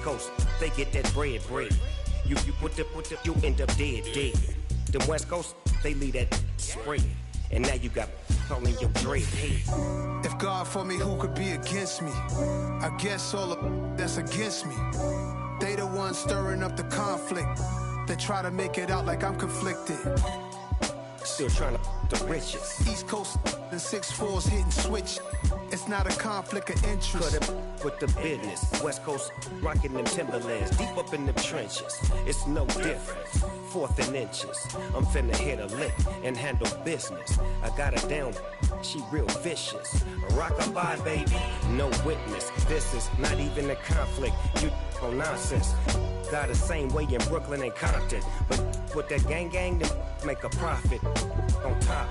Coast, they get that bread. You you end up dead. Them West Coast, they leave that spread. And now you got all in your dread head. If God for me, who could be against me? I guess all of that's against me. They the ones stirring up the conflict. They try to make it out like I'm conflicted. Still trying to the riches. East Coast and 6'4s hitting switch. It's not a conflict of interest. Cut it with the business. West Coast rocking them Timberlands deep up in the trenches. It's no difference. 4th and inches. I'm finna hit a lick and handle business. I got her down. She real vicious. Rock-a-bye, baby. No witness. This is not even a conflict. You on nonsense. Got the same way in Brooklyn and Compton. But with that gang, they make a profit. On top,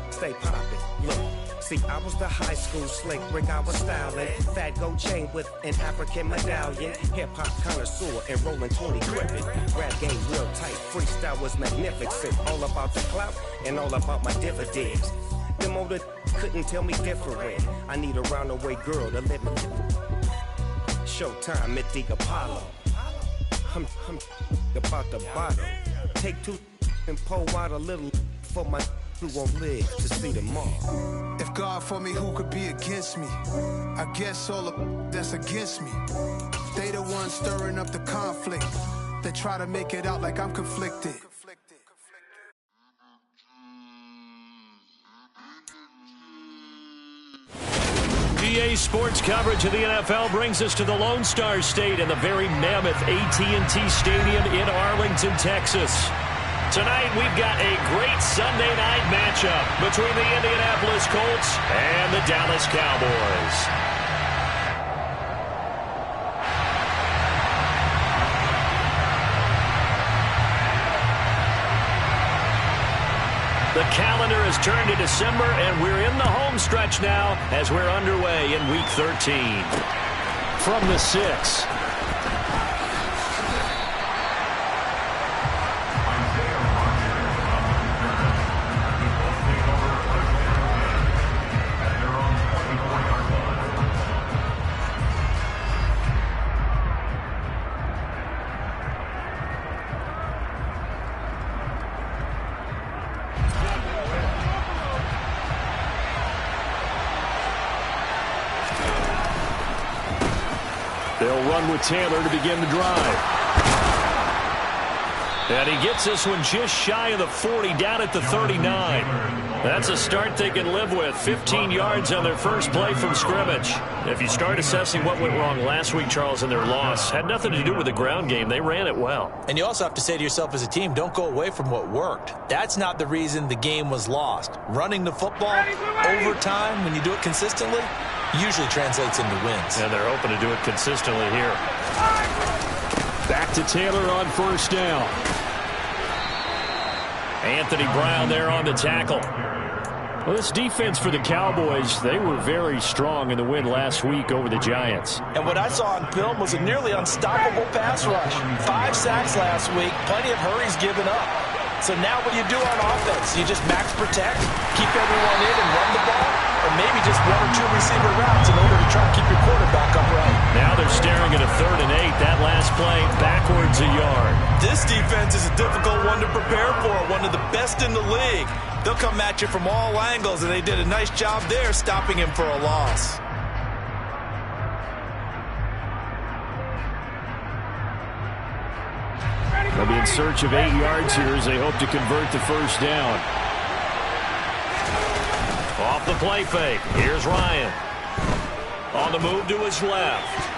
stay poppin'. Look, see, I was the high school slick Rick, I was styling. Fat gold chain with an African medallion. Hip-hop connoisseur and rolling 20 gripping. Rap game real tight, freestyle was magnificent. All about the clout and all about my dividends. Them older couldn't tell me different. I need a round-the-way girl to let me. Showtime at the Apollo. I'm about the bottle. Take 2 and pour out a little for my who won't live to see them all. If God for me, who could be against me? I guess all of that's against me. They the ones stirring up the conflict. They try to make it out like I'm conflicted. PA Sports coverage of the NFL brings us to the Lone Star State and the very mammoth AT&T Stadium in Arlington, Texas. Tonight, we've got a great Sunday night matchup between the Indianapolis Colts and the Dallas Cowboys. The calendar has turned to December, and we're in the home stretch now as we're underway in Week 13. From the 6. They'll run with Taylor to begin the drive. And he gets this one just shy of the 40, down at the 39. That's a start they can live with. 15 yards on their first play from scrimmage. If you start assessing what went wrong last week, Charles, in their loss, had nothing to do with the ground game. They ran it well. And you also have to say to yourself as a team, don't go away from what worked. That's not the reason the game was lost. Running the football over time, when you do it consistently, usually translates into wins. And they're hoping to do it consistently here. Back to Taylor on first down. Anthony Brown there on the tackle. Well, this defense for the Cowboys, they were very strong in the win last week over the Giants. And what I saw on film was a nearly unstoppable pass rush. 5 sacks last week, plenty of hurries given up. So now what do you do on offense? You just max protect, keep everyone in and run the ball? Or maybe just 1 or 2 receiver routes in order to try to keep your quarterback upright. Now they're staring at a 3rd and 8. That last play, backwards a yard. This defense is a difficult one to prepare for, one of the best in the league. They'll come at you from all angles, and they did a nice job there stopping him for a loss. They'll be in search of 8 yards here as they hope to convert the first down. Off the play fake. Here's Ryan. On the move to his left.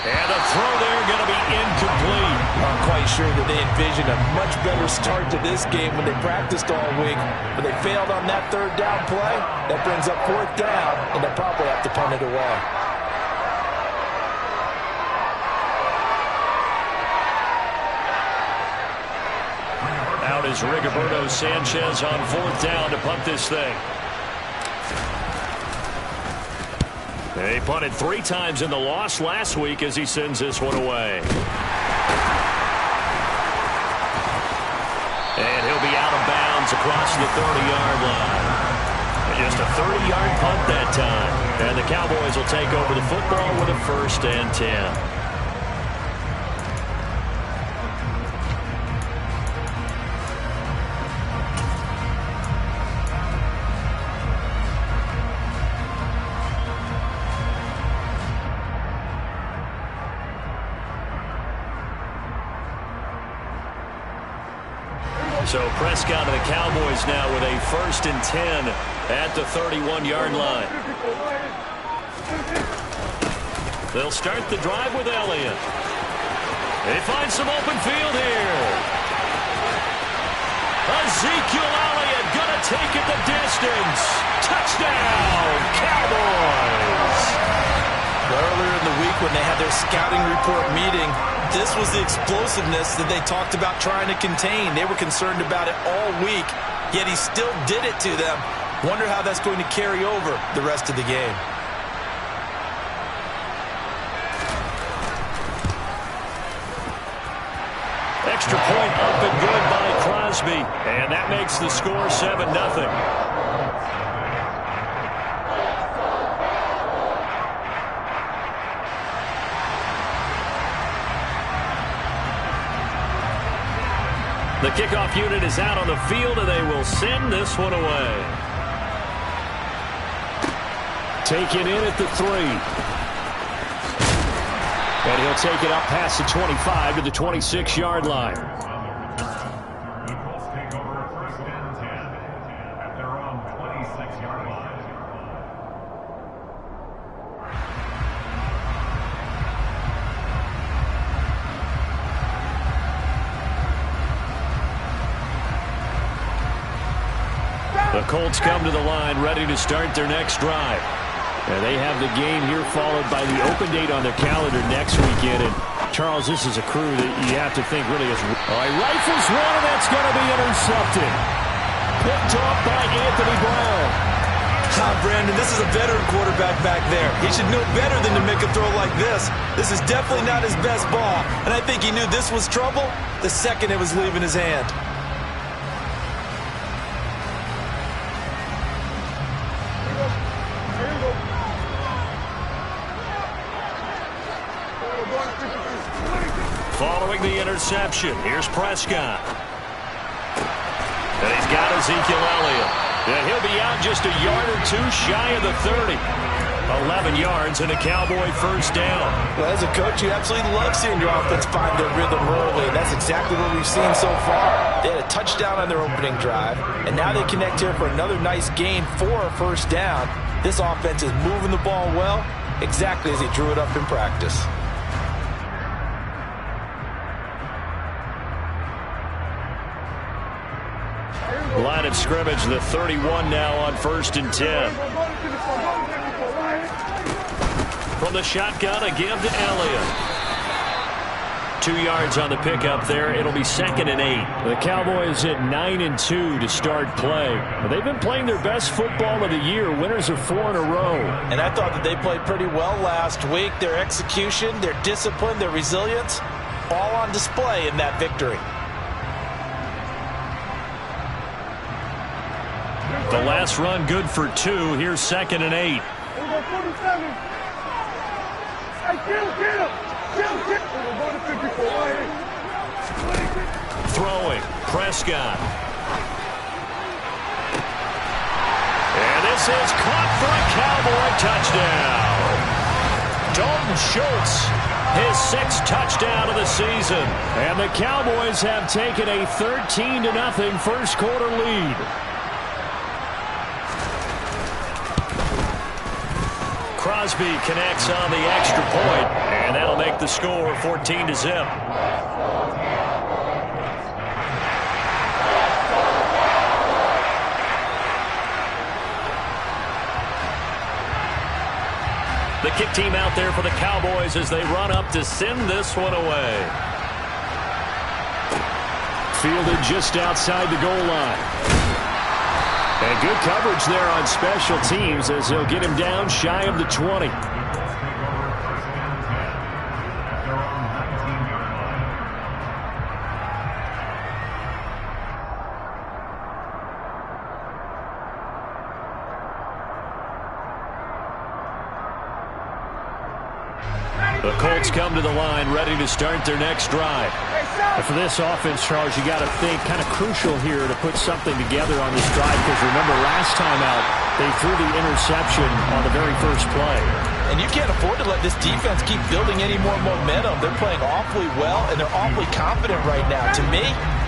And a throw there going to be incomplete. I'm quite sure that they envisioned a much better start to this game when they practiced all week. But they failed on that 3rd down play. That brings up 4th down, and they'll probably have to punt it away. Out is Rigoberto Sanchez on 4th down to punt this thing. They punted 3 times in the loss last week as he sends this one away. And he'll be out of bounds across the 30-yard line. Just a 30-yard punt that time. And the Cowboys will take over the football with a 1st and 10. So Prescott and the Cowboys now with a 1st and 10 at the 31-yard line. They'll start the drive with Elliott. They find some open field here. Ezekiel Elliott gonna take it the distance. Touchdown, Cowboys! Earlier in the week when they had their scouting report meeting, this was the explosiveness that they talked about trying to contain. They were concerned about it all week, yet he still did it to them. Wonder how that's going to carry over the rest of the game. Extra point up and good by Crosby, and that makes the score 7-0. The kickoff unit is out on the field, and they will send this one away. Taken in at the 3. And he'll take it up past the 25 to the 26-yard line. The Colts take over 1st and 10 at their own 26-yard line. The Colts come to the line ready to start their next drive. And they have the game here followed by the open date on their calendar next weekend. And Charles, this is a crew that you have to think really is. All right, rifles one, and that's going to be intercepted. Picked off by Anthony Brown. Brandon, this is a veteran quarterback back there. He should know better than to make a throw like this. This is definitely not his best ball. And I think he knew this was trouble the second it was leaving his hand. Following the interception, here's Prescott. And he's got Ezekiel Elliott. And he'll be out just a yard or two shy of the 30. 11 yards and a Cowboy 1st down. Well, as a coach, you absolutely love seeing your offense find their rhythm early, and that's exactly what we've seen so far. They had a touchdown on their opening drive, and now they connect here for another nice gain for a 1st down. This offense is moving the ball well, exactly as he drew it up in practice. Line of scrimmage, the 31 now on 1st and 10. From the shotgun, a give to Elliott. 2 yards on the pickup there. It'll be 2nd and 8. The Cowboys at 9-2 to start play. They've been playing their best football of the year. Winners of 4 in a row. And I thought that they played pretty well last week. Their execution, their discipline, their resilience, all on display in that victory. The last run good for 2. Here's 2nd and 8. Throwing, Prescott. And this is caught for a Cowboy touchdown. Dalton Schultz, his 6th touchdown of the season. And the Cowboys have taken a 13-0 first quarter lead. Crosby connects on the extra point, and that'll make the score 14-0. The kick team out there for the Cowboys as they run up to send this one away. Fielded just outside the goal line. And good coverage there on special teams as they'll get him down shy of the 20. The Colts come to the line ready to start their next drive. And for this offense, Charles, you got to think kind of crucial here to put something together on this drive, because remember last time out they threw the interception on the very first play. And you can't afford to let this defense keep building any more momentum. They're playing awfully well, and they're awfully confident right now. To me,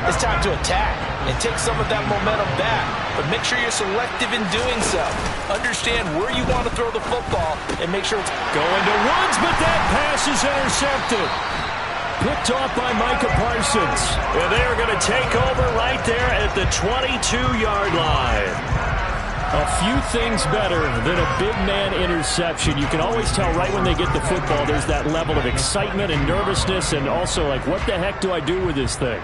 it's time to attack and take some of that momentum back. But make sure you're selective in doing so. Understand where you want to throw the football and make sure it's going to Woods, but that pass is intercepted. Picked off by Micah Parsons. And they are going to take over right there at the 22-yard line. A few things better than a big man interception. You can always tell right when they get the football, there's that level of excitement and nervousness, and also like, what the heck do I do with this thing?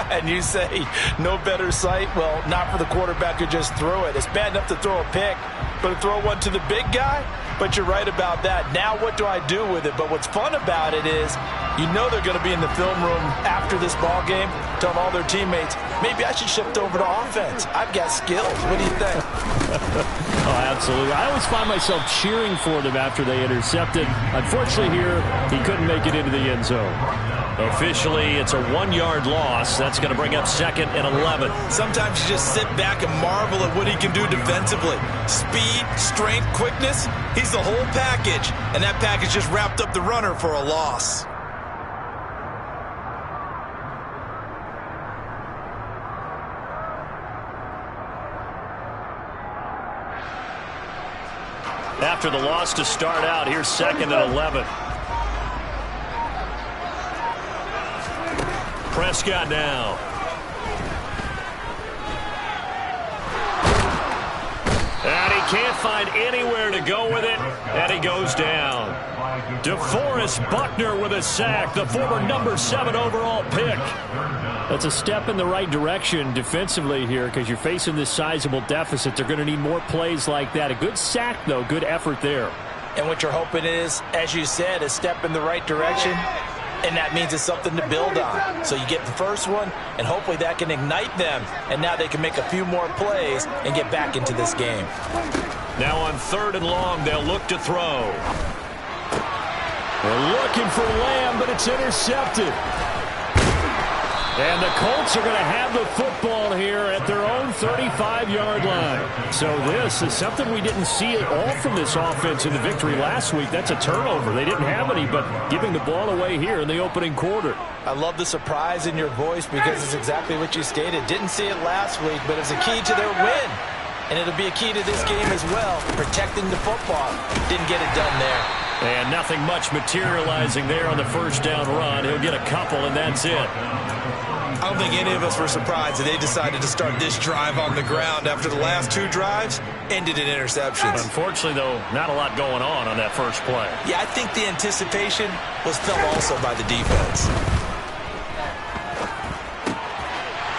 And you say, no better sight? Well, not for the quarterback who just threw it. It's bad enough to throw a pick, but to throw one to the big guy? But you're right about that. Now what do I do with it? But what's fun about it is you know they're going to be in the film room after this ball game telling all their teammates, maybe I should shift over to offense. I've got skills. What do you think? Oh, absolutely. I always find myself cheering for them after they intercepted. Unfortunately here, he couldn't make it into the end zone. Officially, it's a 1-yard loss. That's going to bring up 2nd and 11. Sometimes you just sit back and marvel at what he can do defensively. Speed, strength, quickness. He's the whole package. And that package just wrapped up the runner for a loss. After the loss to start out, here's 2nd and 11. Prescott now. And he can't find anywhere to go with it, and he goes down. DeForest Buckner with a sack, the former number 7 overall pick. That's a step in the right direction defensively here because you're facing this sizable deficit. They're going to need more plays like that. A good sack, though. Good effort there. And what you're hoping is, as you said, a step in the right direction. And that means it's something to build on. So you get the first one, and hopefully that can ignite them. And now they can make a few more plays and get back into this game. Now on 3rd and long, they'll look to throw. They're looking for Lamb, but it's intercepted. And the Colts are going to have the football here at their own 35-yard line. So this is something we didn't see at all from this offense in the victory last week. That's a turnover. They didn't have any, but giving the ball away here in the opening quarter. I love the surprise in your voice because it's exactly what you stated. Didn't see it last week, but it's a key to their win. And it'll be a key to this game as well, protecting the football. Didn't get it done there. And nothing much materializing there on the first down run. He'll get a couple, and that's it. I don't think any of us were surprised that they decided to start this drive on the ground after the last 2 drives ended in interceptions. Unfortunately, though, not a lot going on that first play. Yeah, I think the anticipation was felt also by the defense.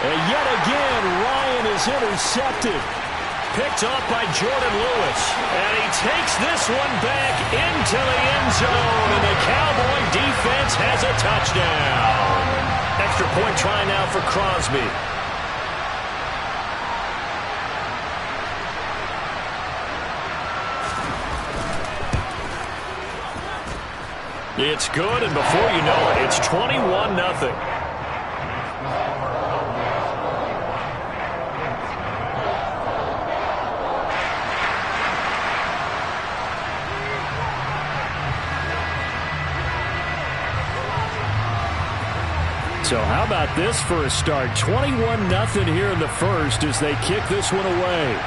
And yet again, Ryan is intercepted. Picked up by Jordan Lewis. And he takes this one back into the end zone. And the Cowboy defense has a touchdown. Extra point try now for Crosby. It's good, and before you know it, it's 21-0. So how about this for a start? 21-0 here in the first as they kick this one away.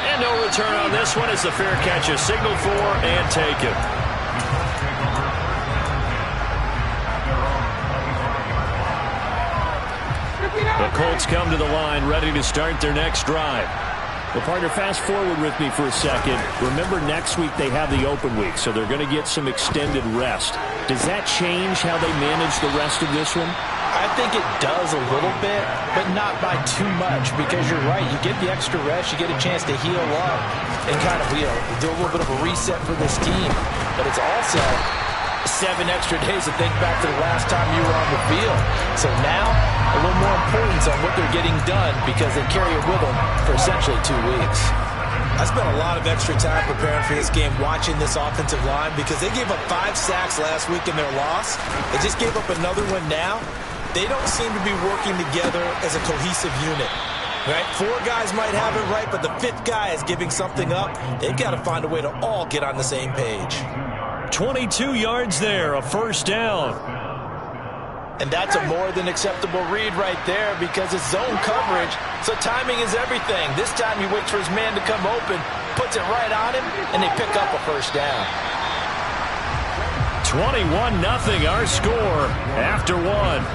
And no return on this one as the fair catch is signaled for and taken. The Colts come to the line ready to start their next drive. Well, partner, fast forward with me for a second. Remember, next week they have the open week, so they're going to get some extended rest. Does that change how they manage the rest of this one? I think it does a little bit, but not by too much, because you're right. You get the extra rest, you get a chance to heal up and kind of do a little bit of a reset for this team. But it's also 7 extra days to think back to the last time you were on the field. So now, a little more importance on what they're getting done because they carry it with them for essentially 2 weeks. I spent a lot of extra time preparing for this game watching this offensive line because they gave up 5 sacks last week in their loss. They just gave up another one now. They don't seem to be working together as a cohesive unit. Right? 4 guys might have it right, but the 5th guy is giving something up. They've got to find a way to all get on the same page. 22 yards there, a first down. And that's a more than acceptable read right there because it's zone coverage, so timing is everything. This time he waits for his man to come open, puts it right on him, and they pick up a first down. 21-0 our score after 1.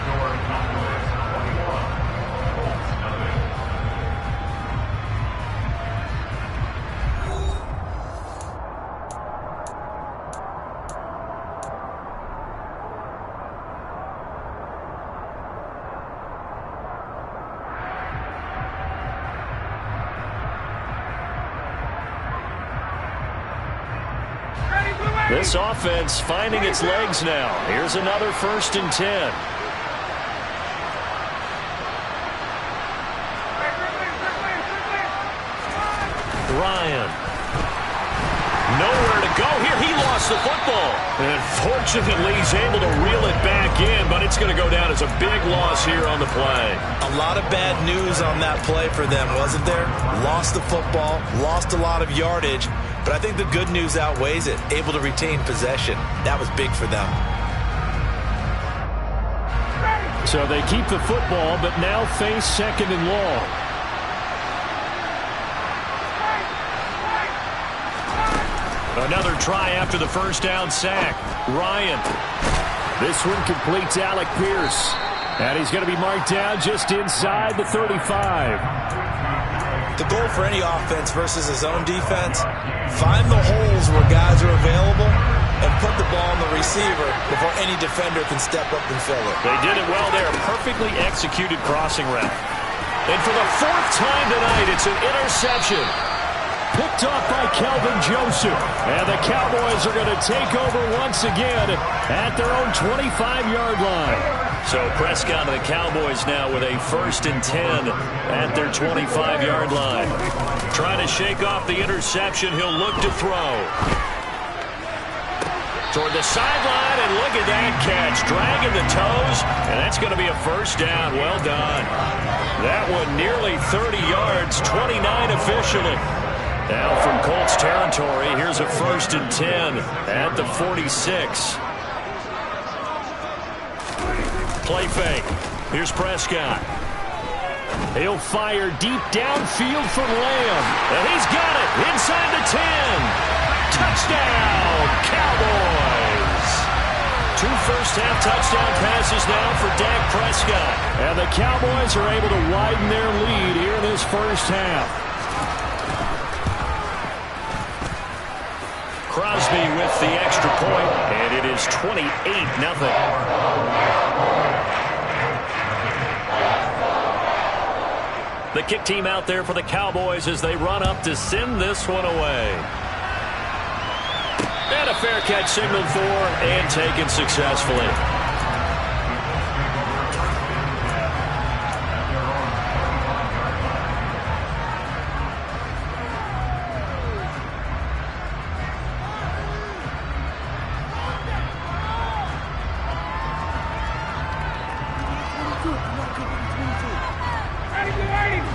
This offense finding its legs now. Here's another 1st and 10. Ryan. Nowhere to go here. He lost the football. And fortunately, he's able to reel it back in, but it's going to go down as a big loss here on the play. A lot of bad news on that play for them, wasn't there? Lost the football, lost a lot of yardage. But I think the good news outweighs it. Able to retain possession. That was big for them. So they keep the football, but now face 2nd and long. Another try after the first down sack. Ryan. This one completes Alec Pierce. And he's going to be marked down just inside the 35. The goal for any offense versus his own defense, find the holes where guys are available and put the ball on the receiver before any defender can step up and fill it. They did it well there. Perfectly executed crossing route. And for the 4th time tonight, it's an interception. Picked off by Calvin Joseph. And the Cowboys are going to take over once again at their own 25-yard line. So Prescott and the Cowboys now with a 1st and 10 at their 25-yard line. Trying to shake off the interception. He'll look to throw. Toward the sideline, and look at that catch. Dragging the toes, and that's going to be a first down. Well done. That one nearly 30 yards, 29 officially. Now from Colts territory, here's a 1st and 10 at the 46. Play fake. Here's Prescott. He'll fire deep downfield for Lamb. And he's got it inside the 10. Touchdown, Cowboys. 2 first-half touchdown passes now for Dak Prescott. And the Cowboys are able to widen their lead here in this first half. Crosby with the extra point, and it is 28-0. The kick team out there for the Cowboys as they run up to send this one away. And a fair catch signaled for and taken successfully.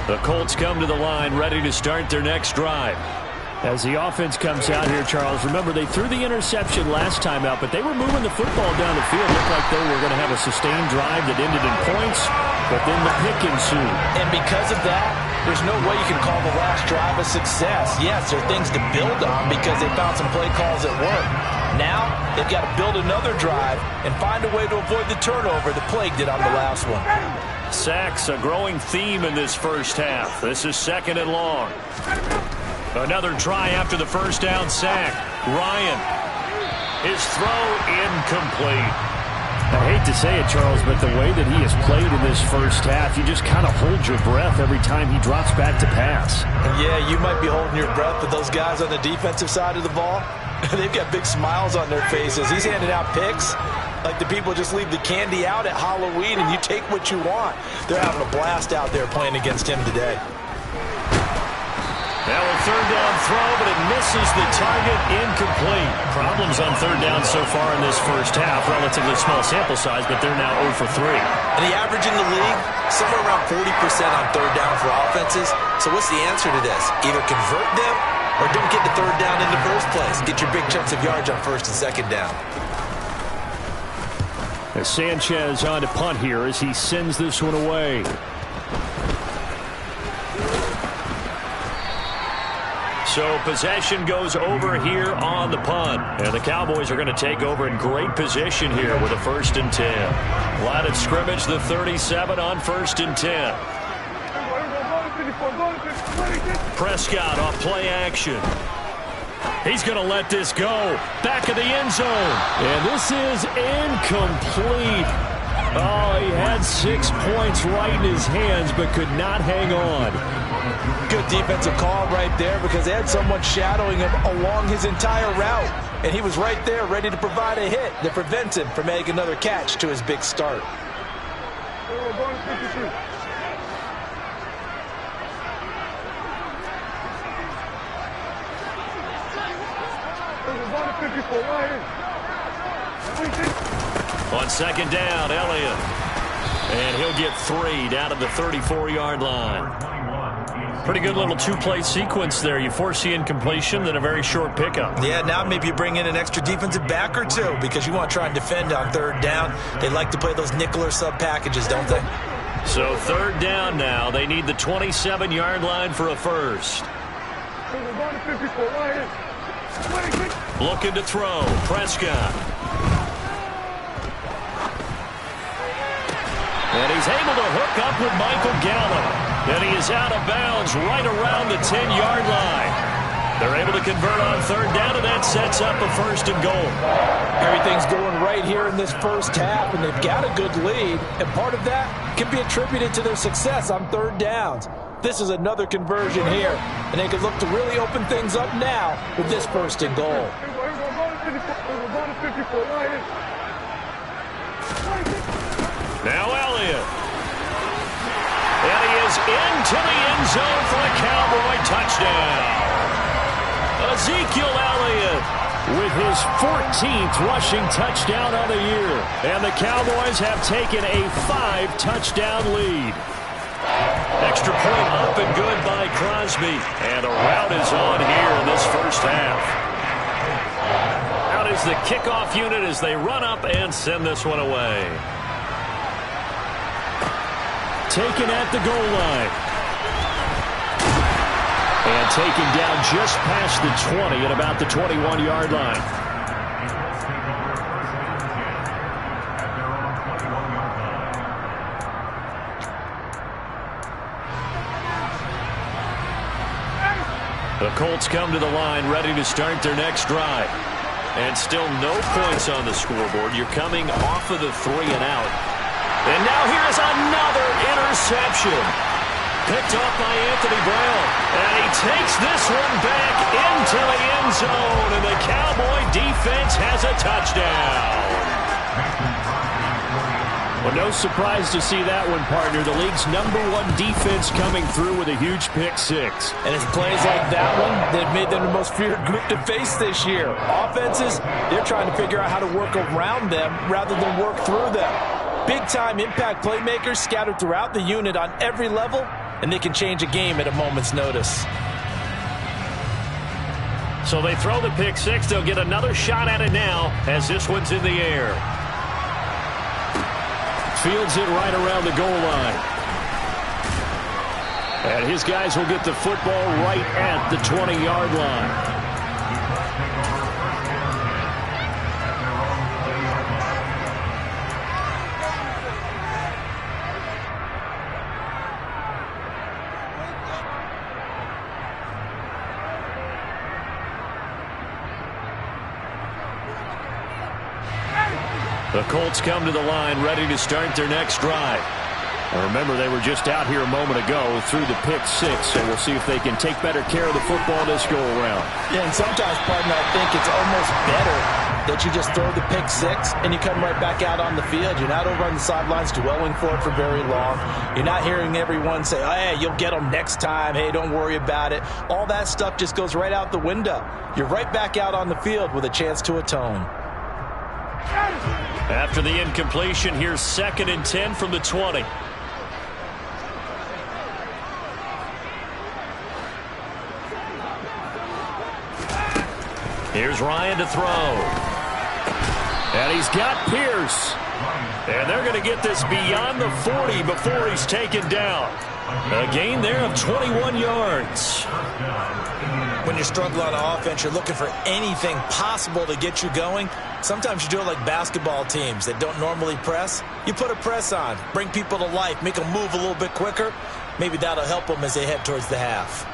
The Colts come to the line ready to start their next drive. As the offense comes out here, Charles, remember they threw the interception last time out, but they were moving the football down the field. Looked like they were going to have a sustained drive that ended in points, but then the pick ensued. And because of that, there's no way you can call the last drive a success. Yes, there are things to build on because they found some play calls that work. Now, they've got to build another drive and find a way to avoid the turnover that plagued it on the last one. Sacks, a growing theme in this first half. This is 2nd and long. Another try after the first down sack. Ryan. His throw incomplete. I hate to say it, Charles, but the way that he has played in this first half, you just kind of hold your breath every time he drops back to pass. Yeah, you might be holding your breath, but those guys on the defensive side of the ball, they've got big smiles on their faces. He's handing out picks like the people just leave the candy out at Halloween and you take what you want. They're having a blast out there playing against him today. Now a third down throw, but it misses the target, incomplete. Problems on third down so far in this first half. Relatively small sample size, but they're now 0 for 3. And the average in the league, somewhere around 40% on third down for offenses. So what's the answer to this? Either convert them or don't get the third down in the first place. Get your big chunks of yards on first and second down. As Sanchez on to punt here as he sends this one away. So possession goes over here on the punt. And the Cowboys are going to take over in great position here with a 1st and 10. Line of scrimmage, the 37 on 1st and 10. Prescott off play action. He's going to let this go. Back of the end zone. And this is incomplete. Oh, he had 6 points right in his hands but could not hang on. Good defensive call right there because they had someone shadowing him along his entire route. And he was right there ready to provide a hit that prevents him from making another catch to his big start. On second down, Elliott. And he'll get 3 down to the 34-yard line. Pretty good little two-play sequence there. You force the incompletion, then a very short pickup. Yeah, now maybe you bring in an extra defensive back or two because you want to try and defend on third down. They like to play those nickel or sub packages, don't they? So third down now. They need the 27-yard line for a first. Looking to throw. Prescott. And he's able to hook up with Michael Gallup. And he is out of bounds right around the 10-yard line. They're able to convert on third down, and that sets up a 1st and goal. Everything's going right here in this first half, and they've got a good lead. And part of that can be attributed to their success on third downs. This is another conversion here, and they can look to really open things up now with this 1st and goal. Now Elliott. And he is into the end zone for a Cowboy touchdown. Ezekiel Elliott with his 14th rushing touchdown on the year. And the Cowboys have taken a 5-touchdown lead. Extra point up and good by Crosby. And a rout is on here in this first half. Out is the kickoff unit as they run up and send this one away. Taken at the goal line. And taken down just past the 20 at about the 21-yard line. The Colts come to the line ready to start their next drive. And still no points on the scoreboard. You're coming off of the 3 and out. And now here's another interception. Picked up by Anthony Brown. And he takes this one back into the end zone. And the Cowboy defense has a touchdown. Well, no surprise to see that one, partner. The league's #1 defense coming through with a huge pick 6. And it's plays like that one that made them the most feared group to face this year. Offenses, they're trying to figure out how to work around them rather than work through them. Big-time impact playmakers scattered throughout the unit on every level, and they can change a game at a moment's notice. So they throw the pick 6. They'll get another shot at it now as this one's in the air. Fields it right around the goal line. And his guys will get the football right at the 20-yard line. The Colts come to the line ready to start their next drive. And remember, they were just out here a moment ago through the pick 6, so we'll see if they can take better care of the football this go-around. Yeah, and sometimes, partner, I think it's almost better that you just throw the pick six and you come right back out on the field. You're not over on the sidelines dwelling for it for very long. You're not hearing everyone say, oh, hey, you'll get them next time. Hey, don't worry about it. All that stuff just goes right out the window. You're right back out on the field with a chance to atone. After the incompletion, here's 2nd and 10 from the 20. Here's Ryan to throw. And he's got Pierce. And they're going to get this beyond the 40 before he's taken down. A gain there of 21 yards. When you struggle on offense, you're looking for anything possible to get you going. Sometimes you do it like basketball teams that don't normally press. You put a press on, bring people to life, make them move a little bit quicker. Maybe that'll help them as they head towards the half.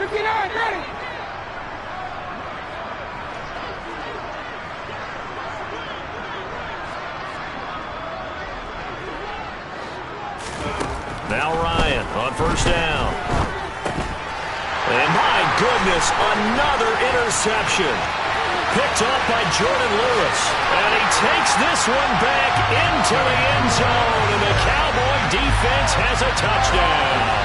Ready. Now Ryan on 1st down. And my goodness, another interception. Picked up by Jordan Lewis. And he takes this one back into the end zone. And the Cowboy defense has a touchdown.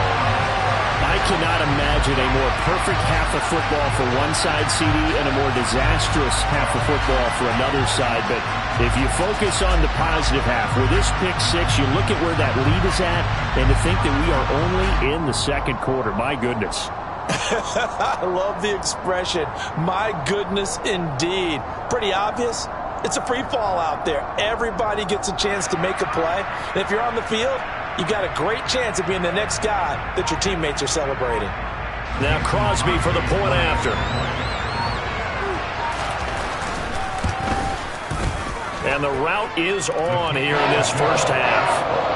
I cannot imagine a more perfect half of football for one side, CD, and a more disastrous half of football for another side. But if you focus on the positive half, with this pick six, you look at where that lead is at, and to think that we are only in the 2nd quarter. My goodness. I love the expression. My goodness, indeed. Pretty obvious. It's a free fall out there. Everybody gets a chance to make a play. And if you're on the field, you've got a great chance of being the next guy that your teammates are celebrating. Now Crosby for the point after. And the route is on here in this 1st half.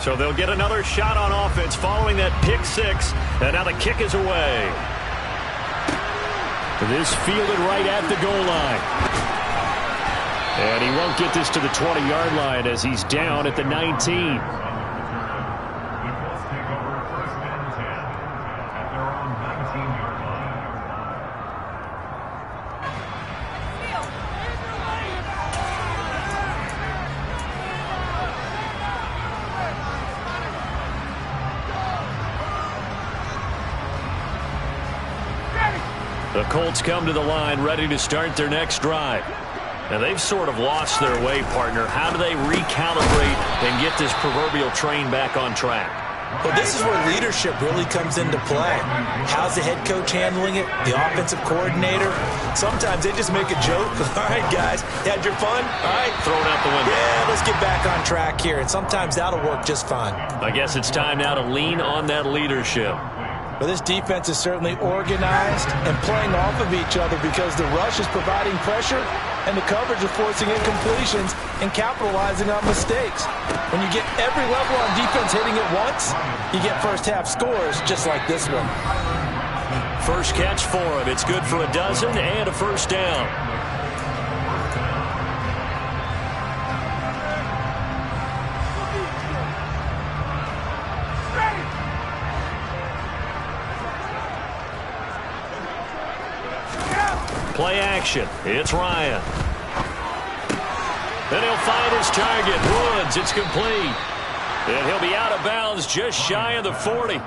So they'll get another shot on offense following that pick six. And now the kick is away. This fielded right at the goal line. And he won't get this to the 20-yard line as he's down at the 19. The Colts come to the line ready to start their next drive. And they've sort of lost their way, partner. How do they recalibrate and get this proverbial train back on track? Well, this is where leadership really comes into play. How's the head coach handling it? The offensive coordinator? Sometimes they just make a joke. All right, guys, had your fun? All right. Throw it out the window. Yeah, let's get back on track here. And sometimes that'll work just fine. I guess it's time now to lean on that leadership. But this defense is certainly organized and playing off of each other because the rush is providing pressure and the coverage is forcing incompletions and capitalizing on mistakes. When you get every level on defense hitting it once, you get first-half scores just like this one. First catch for him. It's good for a dozen and a 1st down. Play action. It's Ryan. Then he'll find his target. Woods. It's complete. And he'll be out of bounds just shy of the 40.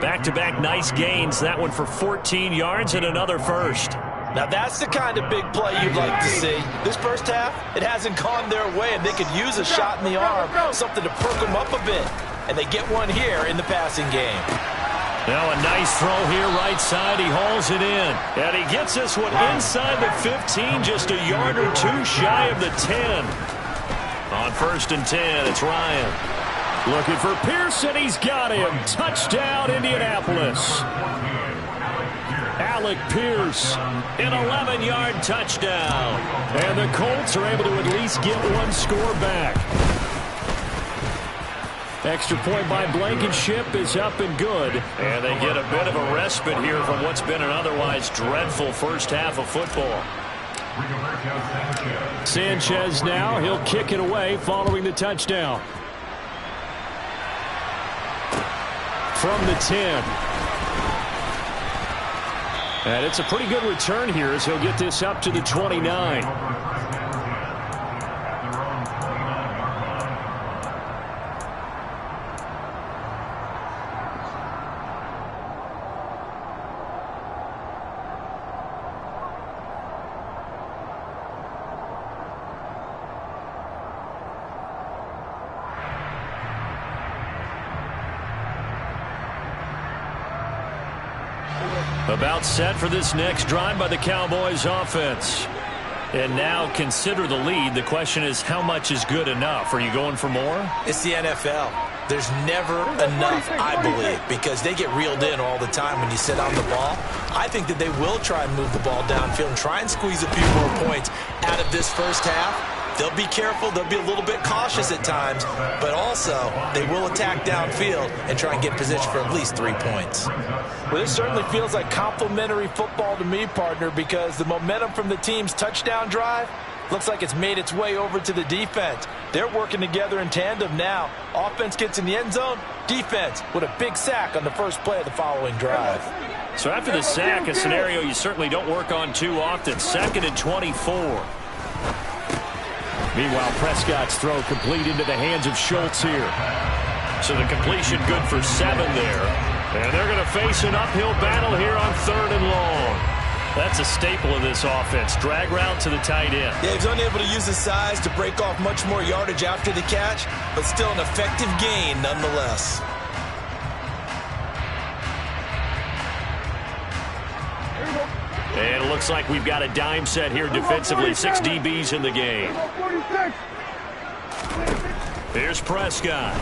Back-to-back nice gains. That one for 14 yards and another 1st. Now that's the kind of big play you'd like to see. This first half, it hasn't gone their way, and they could use a shot in the arm, something to perk them up a bit. And they get one here in the passing game. Now a nice throw here right side. He hauls it in. And he gets this one inside the 15, just a yard or two shy of the 10. On 1st and 10, it's Ryan. Looking for Pearson. He's got him. Touchdown, Indianapolis. Alec Pierce, an 11-yard touchdown. And the Colts are able to at least get one score back. Extra point by Blankenship is up and good. And they get a bit of a respite here from what's been an otherwise dreadful first half of football. Sanchez now, he'll kick it away following the touchdown. From the 10. And it's a pretty good return here as he'll get this up to the 29. About set for this next drive by the Cowboys offense. And now consider the lead. The question is, how much is good enough? Are you going for more? It's the NFL. There's never enough, I believe, because they get reeled in all the time when you sit on the ball. I think that they will try and move the ball downfield and try and squeeze a few more points out of this first half. They'll be careful. They'll be a little bit cautious at times, but also they will attack downfield and try and get position for at least 3 points. Well, this certainly feels like complimentary football to me, partner, because the momentum from the team's touchdown drive looks like it's made its way over to the defense. They're working together in tandem now. Offense gets in the end zone. Defense with a big sack on the first play of the following drive. So after the sack, a scenario you certainly don't work on too often. 2nd and 24. Meanwhile, Prescott's throw complete into the hands of Schultz here. So the completion good for 7 there. And they're going to face an uphill battle here on 3rd and long. That's a staple of this offense. Drag route to the tight end. Yeah, he's unable to use his size to break off much more yardage after the catch, but still an effective gain nonetheless. And it looks like we've got a dime set here defensively. 6 DBs in the game. Here's Prescott.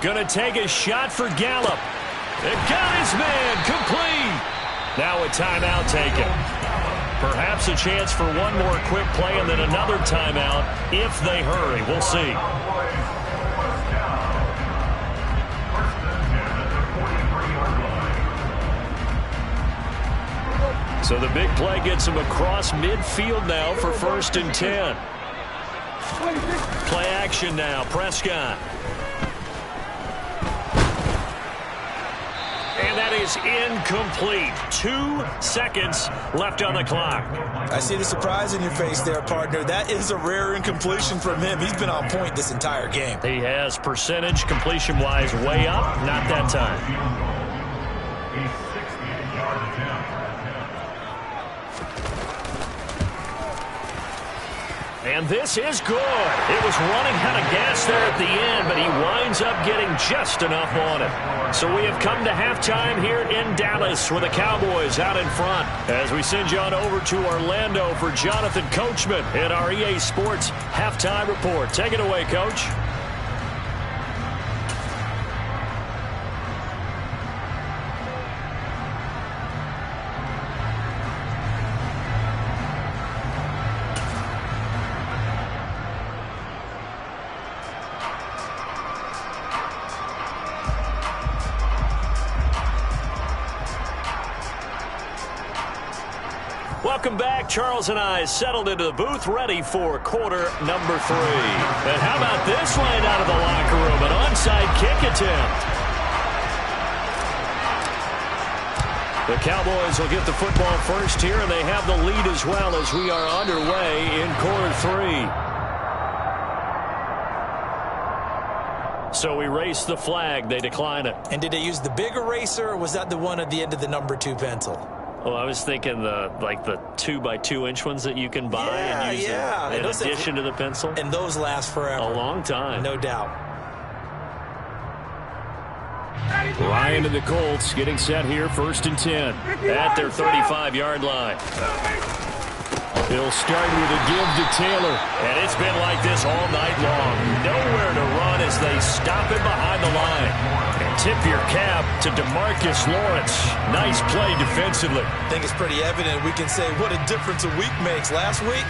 Gonna take a shot for Gallup. And got his man complete. Now a timeout taken. Perhaps a chance for one more quick play and then another timeout if they hurry. We'll see. So the big play gets him across midfield now for 1st and 10. Play action now, Prescott. And that is incomplete. 2 seconds left on the clock. I see the surprise in your face there, partner. That is a rare incompletion from him. He's been on point this entire game. He has percentage completion-wise way up. Not that time. And this is good. It was running out of gas there at the end, but he winds up getting just enough on it. So we have come to halftime here in Dallas with the Cowboys out in front. As we send you on over to Orlando for Jonathan Coachman in our EA Sports Halftime Report. Take it away, Coach. Welcome back. Charles and I settled into the booth ready for quarter number 3. And how about this line out of the locker room? An onside kick attempt. The Cowboys will get the football first here, and they have the lead as well as we are underway in quarter 3. So we race the flag. They decline it. And did they use the big eraser, or was that the one at the end of the number 2 pencil? Well, I was thinking the 2x2-inch ones that you can buy and use in addition to the pencil. And those last forever. A long time. No doubt. Ryan and the Colts getting set here, 1st and 10 at their 35-yard line. He'll start with a give to Taylor. And it's been like this all night long. Nowhere to run as they stop him behind the line. tip your cap to DeMarcus Lawrence. Nice play defensively. I think it's pretty evident we can say what a difference a week makes. Last week,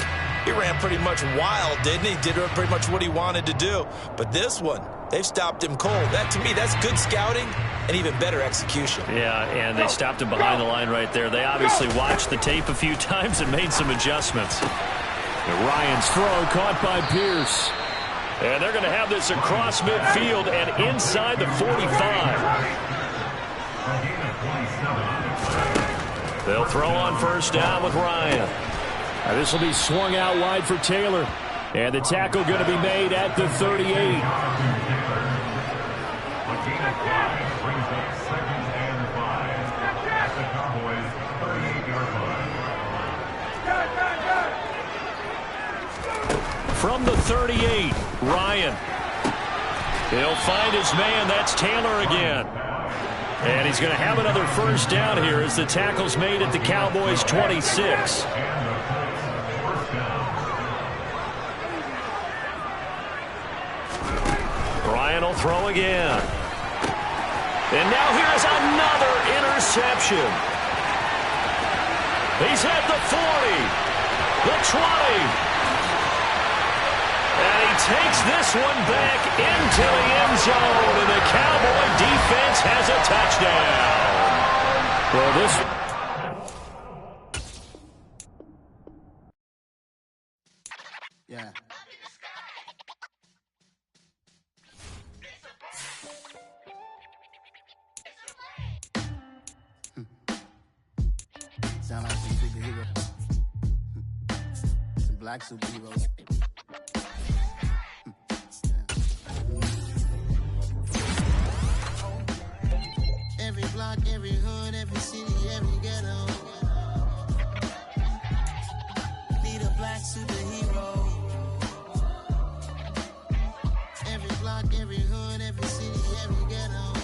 he ran pretty much wild, didn't he? Did pretty much what he wanted to do. But this one, they've stopped him cold. That, to me, that's good scouting and even better execution. Yeah, and they stopped him behind the line right there. They obviously watched the tape a few times and made some adjustments. And Ryan's throw caught by Pierce. And they're going to have this across midfield and inside the 45. They'll throw on first down with Ryan. Now this will be swung out wide for Taylor. And the tackle going to be made at the 38. From the 38, Ryan. He'll find his man. That's Taylor again. And he's going to have another first down here as the tackle's made at the Cowboys' 26. Ryan will throw again. And now here's another interception. He's at the 40, the 20. And he takes this one back into the end zone, and the Cowboy defense has a touchdown. Well, this... Yeah. Sound like some superheroes. Some black superheroes. Every block, every hood, every city, every ghetto.